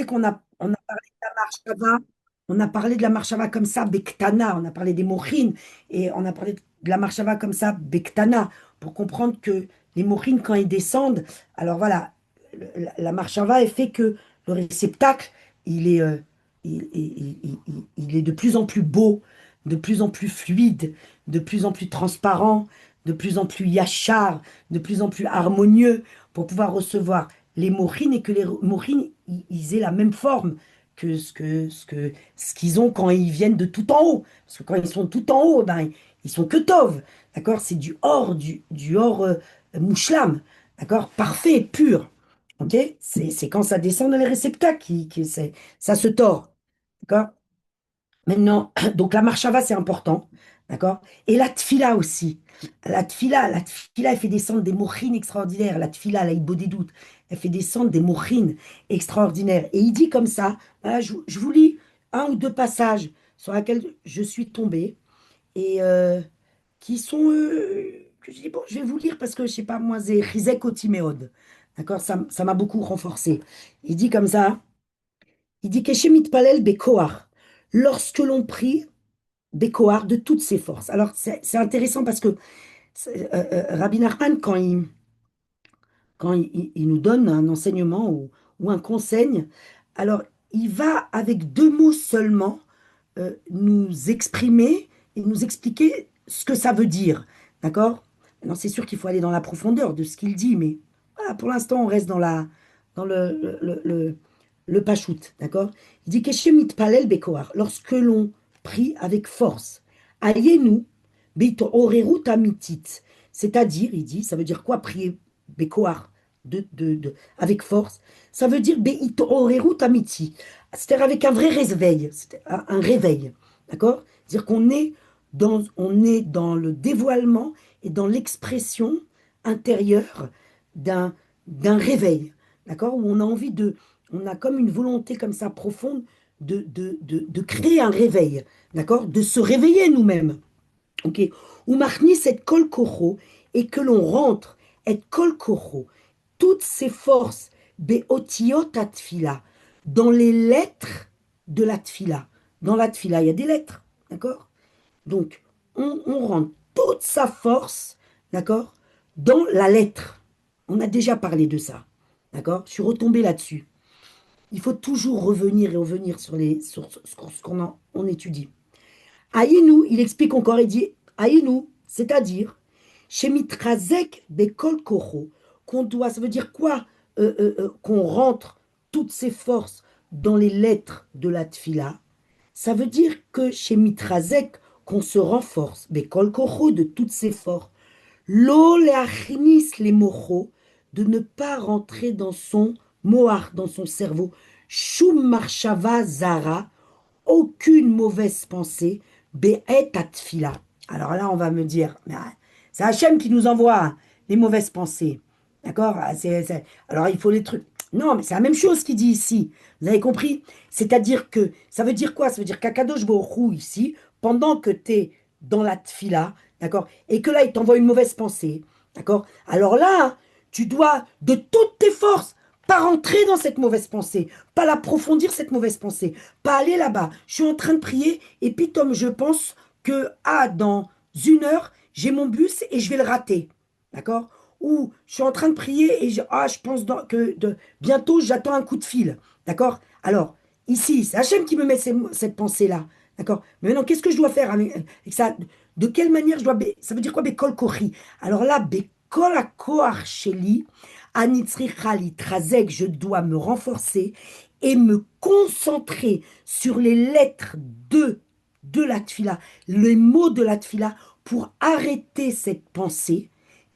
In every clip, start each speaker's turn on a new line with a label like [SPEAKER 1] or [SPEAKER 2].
[SPEAKER 1] On a parlé de la marshava, on a parlé de la marshava comme ça, bektana, on a parlé des mochines, et on a parlé de la marshava comme ça, bektana, pour comprendre que les mochines, quand ils descendent, alors voilà, la marshava, elle fait que le réceptacle, il est, il est de plus en plus beau, de plus en plus fluide, de plus en plus transparent, de plus en plus yachar, de plus en plus harmonieux, pour pouvoir recevoir les mochines et que les mochines ils aient la même forme que ce qu'ils ont quand ils viennent de tout en haut. Parce que quand ils sont tout en haut, ben, ils sont que tov. D'accord? C'est du or mouchlam. D'accord? Parfait, pur. Ok? C'est quand ça descend dans les réceptacles ça se tord. D'accord? Maintenant, donc la marshava, c'est important, d'accord? Et la tfila aussi. La tfila, elle fait descendre des mochines extraordinaires. La tfila, la hibo des doutes, elle fait descendre des mochines extraordinaires. Et il dit comme ça, voilà, je vous lis un ou deux passages sur lesquels je suis tombée et qui sont, que je dis, bon, je vais vous lire parce que, je sais pas, moi, c'est Chizek Otimeod. D'accord? Ça m'a beaucoup renforcé. Il dit comme ça, il dit, Keshemit Palel Bekoar. Lorsque l'on prie, Bécoard de toutes ses forces. Alors, c'est intéressant parce que Rabbi Nachman, quand il nous donne un enseignement ou un conseil, alors il va avec deux mots seulement nous exprimer et nous expliquer ce que ça veut dire. D'accord? Maintenant, c'est sûr qu'il faut aller dans la profondeur de ce qu'il dit, mais voilà, pour l'instant, on reste dans le pachout. D'accord? Il dit Keshemit palel bekoar, lorsque l'on prie avec force, ayez-nous beit orerut amitit. C'est-à-dire, il dit, ça veut dire quoi prier bekoar avec force? Ça veut dire beit orerut amiti. C'est-à-dire avec un vrai réveil, un réveil, d'accord? C'est-à-dire on est dans le dévoilement et dans l'expression intérieure d'un d'un réveil, d'accord? Où on a envie on a comme une volonté comme ça profonde de créer un réveil, d'accord? De se réveiller nous-mêmes, ok? Ou marni cette kol koro et que l'on rentre et kol koro toutes ces forces beotiot atfila dans les lettres de la tfila. Dans la tfila, il y a des lettres, d'accord? Donc, on rentre toute sa force, d'accord, dans la lettre. On a déjà parlé de ça, d'accord? Je suis retombé là-dessus. Il faut toujours revenir et revenir sur ce on étudie. Aïnou, il explique encore, il dit Aïnou, c'est-à-dire, chez Mitrazek Bekol Koro, qu'on doit, ça veut dire quoi? Qu'on rentre toutes ses forces dans les lettres de la Tfila. Ça veut dire que chez Mitrazek, qu'on se renforce, Bekol Koro, de toutes ses forces. Lo leachnis les mochos, de ne pas rentrer dans son moar, dans son cerveau. Shum marshava zara, aucune mauvaise pensée, be'et atfila. Alors là, on va me dire, mais, c'est Hachem qui nous envoie les mauvaises pensées. D'accord? Alors il faut les trucs. Non, mais c'est la même chose qu'il dit ici. Vous avez compris? C'est-à-dire que, ça veut dire quoi? Ça veut dire qu'Akadosh Baruch Hu, ici, pendant que tu es dans la tfila, d'accord? Et que là, il t'envoie une mauvaise pensée, d'accord? Alors là, tu dois, de toutes tes forces, pas rentrer dans cette mauvaise pensée, pas l'approfondir, cette mauvaise pensée, pas aller là-bas. Je suis en train de prier et puis, Tom, je pense que, dans une heure, j'ai mon bus et je vais le rater, d'accord? Ou je suis en train de prier et je pense bientôt, j'attends un coup de fil, d'accord? Alors, ici, c'est Hachem qui me met cette pensée-là. D'accord? Mais maintenant, qu'est-ce que je dois faire avec ça? De quelle manière je dois. Ça veut dire quoi, Bekol Kori? Alors là, Bekol Akoar Sheli, Anitzrichali Trazek, je dois me renforcer et me concentrer sur les lettres de la tfila, les mots de la tfila, pour arrêter cette pensée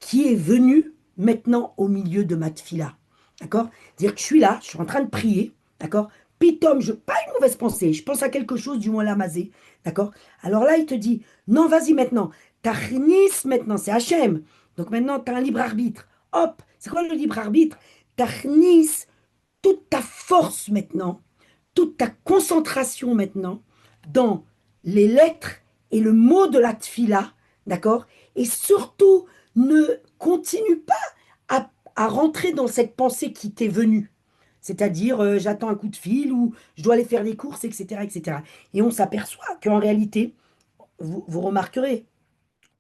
[SPEAKER 1] qui est venue maintenant au milieu de ma tfila. D'accord? Dire que je suis là, je suis en train de prier, d'accord? Pitom, pas une mauvaise pensée, je pense à quelque chose du moins lamazé, d'accord? Alors là, il te dit, non, vas-y maintenant, Tachnis maintenant, c'est Hachem. Donc maintenant, tu as un libre arbitre. Hop, c'est quoi le libre arbitre? Tachnis, toute ta force maintenant, toute ta concentration maintenant dans les lettres et le mot de la tfila, d'accord? Et surtout, ne continue pas à rentrer dans cette pensée qui t'est venue. C'est-à-dire, j'attends un coup de fil ou je dois aller faire des courses, etc., etc. Et cetera. Et on s'aperçoit qu'en réalité, vous remarquerez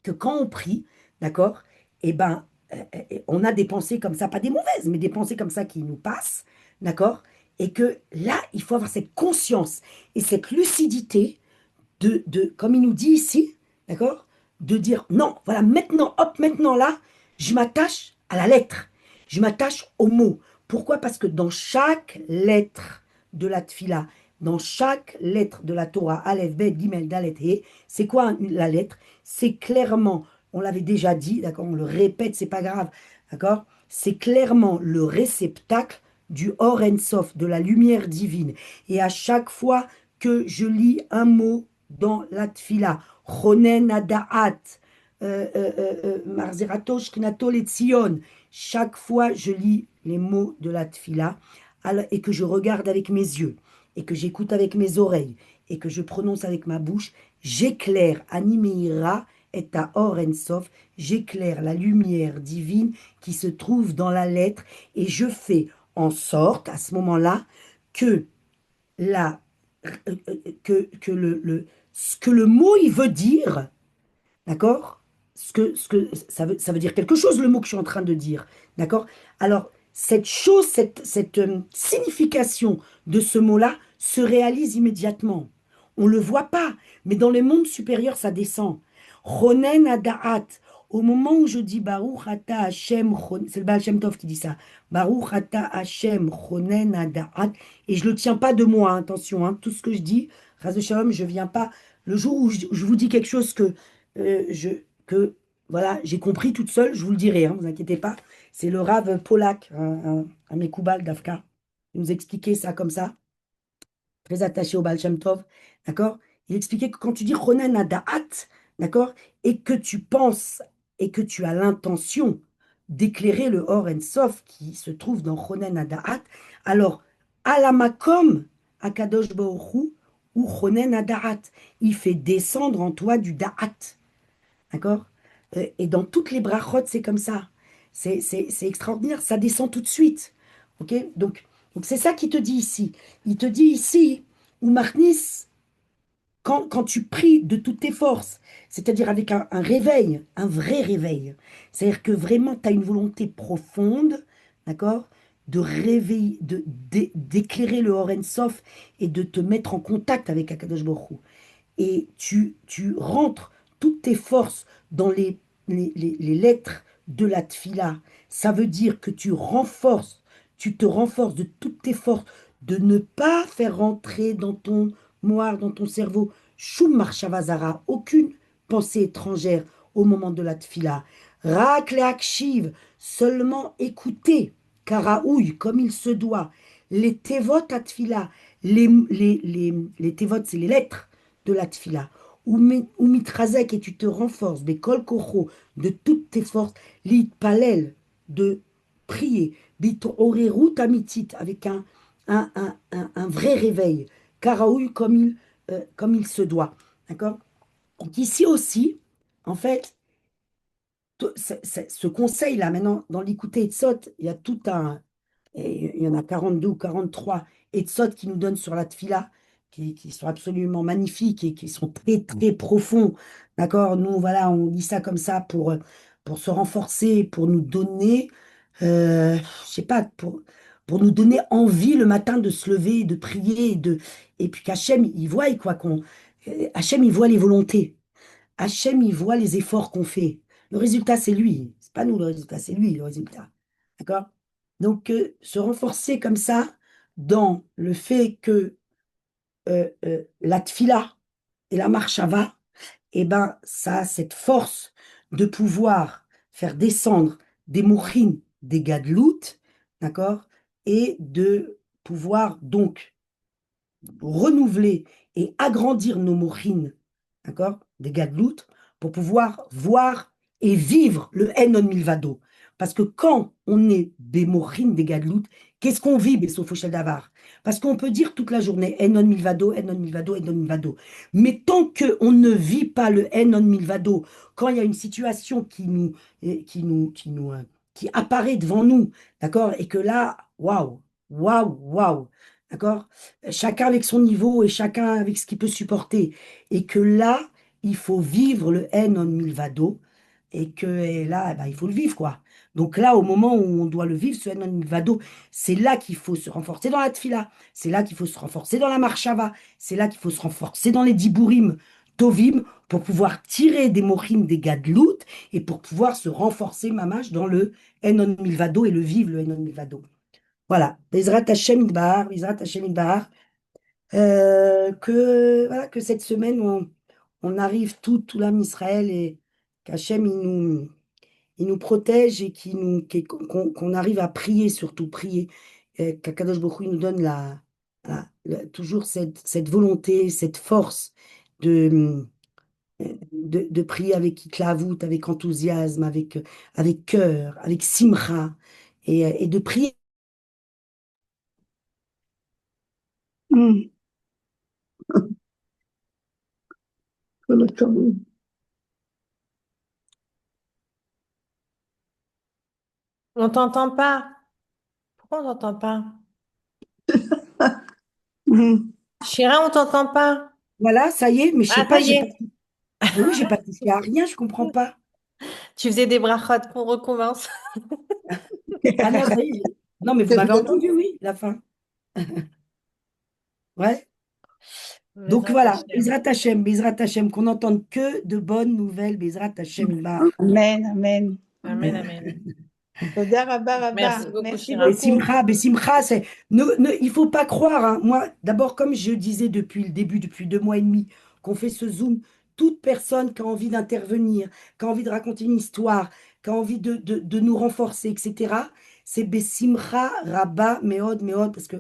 [SPEAKER 1] que quand on prie, d'accord, eh ben, on a des pensées comme ça, pas des mauvaises, mais des pensées comme ça qui nous passent, d'accord, et que là, il faut avoir cette conscience et cette lucidité comme il nous dit ici, d'accord, de dire non, voilà, maintenant, hop, maintenant là, je m'attache à la lettre, je m'attache au mot. Pourquoi? Parce que dans chaque lettre de la tfila, dans chaque lettre de la Torah, Aleph, Bet, Gimel, Dalet, He, c'est quoi la lettre? C'est clairement, on l'avait déjà dit, d'accord, on le répète, c'est pas grave, d'accord? C'est clairement le réceptacle du Or En Sof, de la lumière divine. Et à chaque fois que je lis un mot dans la tfila, Chonen Adaat, Marzerato Shknato Letzion, chaque fois je lis les mots de la tfila et que je regarde avec mes yeux et que j'écoute avec mes oreilles et que je prononce avec ma bouche, j'éclaire Animeira et à Or En Sof, j'éclaire la lumière divine qui se trouve dans la lettre et je fais en sorte à ce moment-là que la, que ce que le mot il veut dire, d'accord? Ça veut dire quelque chose, le mot que je suis en train de dire, d'accord? Alors, cette chose, cette signification de ce mot-là se réalise immédiatement. On ne le voit pas, mais dans les mondes supérieurs, ça descend. Ronen Adaat. Au moment où je dis Baruch Ata Hashem, c'est le Baal Shem Tov qui dit ça. Baruch Ata Hashem, Ronen Adaat. Et je ne le tiens pas de moi, hein, attention, hein, tout ce que je dis, Ras de Shalom, je ne viens pas. Le jour où je vous dis quelque chose je, que voilà, j'ai compris toute seule, je vous le dirai, hein, vous inquiétez pas. C'est le Rav Polak, un Mekoubal d'Afka. Il nous expliquait ça comme ça, très attaché au Baal Shem Tov, d'accord? Il expliquait que quand tu dis Ronen Adaat, d'accord, et que tu penses et que tu as l'intention d'éclairer le Or En Sof qui se trouve dans Ronen Adaat, alors Alamakom, Akadosh Baruch Hu, ou Ronen Adaat, il fait descendre en toi du Da'at. D'accord? Et dans toutes les brachot, c'est comme ça. C'est extraordinaire, ça descend tout de suite. Ok? Donc c'est ça qu'il te dit ici. Il te dit ici, ou Marnis, quand tu pries de toutes tes forces, c'est-à-dire avec un réveil, un vrai réveil, c'est-à-dire que vraiment tu as une volonté profonde, d'accord? De réveiller, d'éclairer le Oren Sof et de te mettre en contact avec Akadosh Baruch Hu et tu rentres toutes tes forces dans les lettres de la tfila, ça veut dire que tu te renforces de toutes tes forces de ne pas faire rentrer dans ton moire, dans ton cerveau, Shum Marshavazara, aucune pensée étrangère au moment de la tfila. Rak leakshiv, seulement écouter, karaouille, comme il se doit, les tevot à tfila, les tevot, c'est les lettres de la tfila, ou mitrazek, et tu te renforces, bekol kocho, de toutes tes forces, lit palel, de prier, bit orerut amitit, avec un vrai réveil, karaoui comme il se doit. D'accord? Donc ici aussi, en fait, ce conseil-là, maintenant, dans l'écouter Etzot, il y a tout un, et il y en a 42 ou 43 Etzot qui nous donnent sur la tfila, qui sont absolument magnifiques et qui sont très, très profonds. D'accord? Nous, voilà, on dit ça comme ça pour se renforcer, pour nous donner, je sais pas, pour nous donner envie le matin de se lever, de prier, et puis qu'Hachem, il voit, quoi, Hachem, il voit les volontés. Hachem, il voit les efforts qu'on fait. Le résultat, c'est lui. C'est pas nous le résultat, c'est lui le résultat. D'accord? Donc, se renforcer comme ça dans le fait que la tfila et la marshava, eh ben, ça a cette force de pouvoir faire descendre des mouchines, des gadlout, d'accord? Et de pouvoir donc renouveler et agrandir nos mochines, d'accord, des gadlout, pour pouvoir voir et vivre le Enon Milvado. Parce que quand on est des mochines, des gadlout, qu'est-ce qu'on vit, Bessofoshel Davar? Parce qu'on peut dire toute la journée Enon Milvado, Enon Milvado, Enon Milvado. Mais tant qu'on ne vit pas le Enon Milvado, quand il y a une situation qui apparaît devant nous, d'accord, et que là, waouh! Waouh, waouh. D'accord? Chacun avec son niveau et chacun avec ce qu'il peut supporter. Et que là, il faut vivre le N on Milvado. Et là, eh ben, il faut le vivre, quoi. Donc là, au moment où on doit le vivre, ce N on Milvado, c'est là qu'il faut se renforcer dans la tfila. C'est là qu'il faut se renforcer dans la marshava. C'est là qu'il faut se renforcer dans les diburim, tovim, pour pouvoir tirer des morim, des gadlout, et pour pouvoir se renforcer, mamash, dans le N on Milvado et le vivre, le N on Milvado. Voilà, Bezrat Hashem Idbar, Bezrat Hashem Idbar, voilà, que cette semaine, on arrive tout l'âme Israël et qu'Hachem, il nous protège et qu'on arrive à prier, surtout prier, qu'Akadosh Baruch Hu, il nous donne toujours cette volonté, cette force de, de prier avec Iklavut, avec enthousiasme, avec cœur, avec simra, et de prier.
[SPEAKER 2] Mm. כל הכבוד.
[SPEAKER 3] On t'entend pas. Pourquoi on t'entend pas?
[SPEAKER 2] Mm.
[SPEAKER 3] Chira, on t'entend pas.
[SPEAKER 1] Voilà, ça y est, mais je sais
[SPEAKER 3] Ah, ça
[SPEAKER 1] pas,
[SPEAKER 3] y
[SPEAKER 1] j'ai pas.
[SPEAKER 3] est.
[SPEAKER 1] Mais oui, j'ai pas touché à rien, je comprends pas.
[SPEAKER 3] Tu faisais des brachot qu'on recommence.
[SPEAKER 1] Ah non, ça y est. Non, mais vous
[SPEAKER 2] C'est
[SPEAKER 1] m'avez
[SPEAKER 2] bien.
[SPEAKER 1] entendu, oui, la fin. Ouais. Donc
[SPEAKER 3] Bezrat
[SPEAKER 1] voilà,
[SPEAKER 3] Hashem.
[SPEAKER 1] Bezrat Hashem, qu'on n'entende que de bonnes nouvelles, Bezrat Hashem Bar.
[SPEAKER 2] אמן, אמן.
[SPEAKER 3] Amen, amen.
[SPEAKER 2] תודה רבה רבה.
[SPEAKER 3] Merci beaucoup,
[SPEAKER 2] Merci
[SPEAKER 3] Chira.
[SPEAKER 2] beaucoup.
[SPEAKER 1] Bessimcha, il faut pas croire, hein. Moi, d'abord, comme je disais depuis le début, depuis 2 mois et demi, qu'on fait ce Zoom, toute personne qui a envie d'intervenir, qui a envie de raconter une histoire, qui a envie de nous renforcer, etc., c'est Bessimcha, Rabba, Meod, Meod, parce que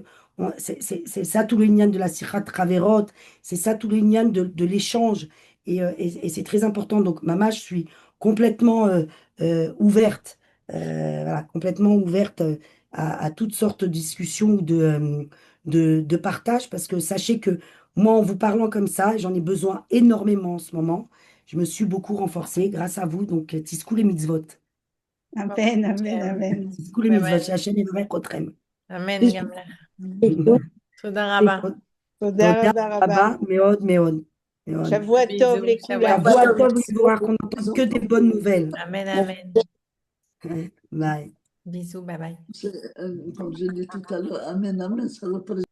[SPEAKER 1] c'est ça tout le lien de la Sirhat Traverot, c'est ça tout le lien de l'échange, et c'est très important. Donc, maman, je suis complètement ouverte, voilà, complètement ouverte à toutes sortes de discussions ou de partage, parce que sachez que moi, en vous parlant comme ça, j'en ai besoin énormément en ce moment. Je me suis beaucoup renforcée grâce à vous, donc tiskou les mitzvot.
[SPEAKER 2] אמן, אמן, אמן.
[SPEAKER 1] Tiskou les mitzvot,
[SPEAKER 3] Amen.
[SPEAKER 1] שהשם יברך אתכם.
[SPEAKER 3] Amen, Gamla. Toda Rabba.
[SPEAKER 2] תודה
[SPEAKER 1] תודה
[SPEAKER 2] רבה רבה.
[SPEAKER 1] רבה מאוד מאוד מאוד.
[SPEAKER 2] שבוע טוב
[SPEAKER 3] Bisous,
[SPEAKER 2] לכולם.
[SPEAKER 3] Shabbat
[SPEAKER 1] Shavua
[SPEAKER 3] Shalom.
[SPEAKER 1] tov, Livorach, qu'on n'entende que des bonnes nouvelles.
[SPEAKER 3] Amen, amen.
[SPEAKER 1] Bye.
[SPEAKER 3] Bisous, bye bye.
[SPEAKER 4] Comme je dis tout à l'heure, Amen, Amen, ça représente.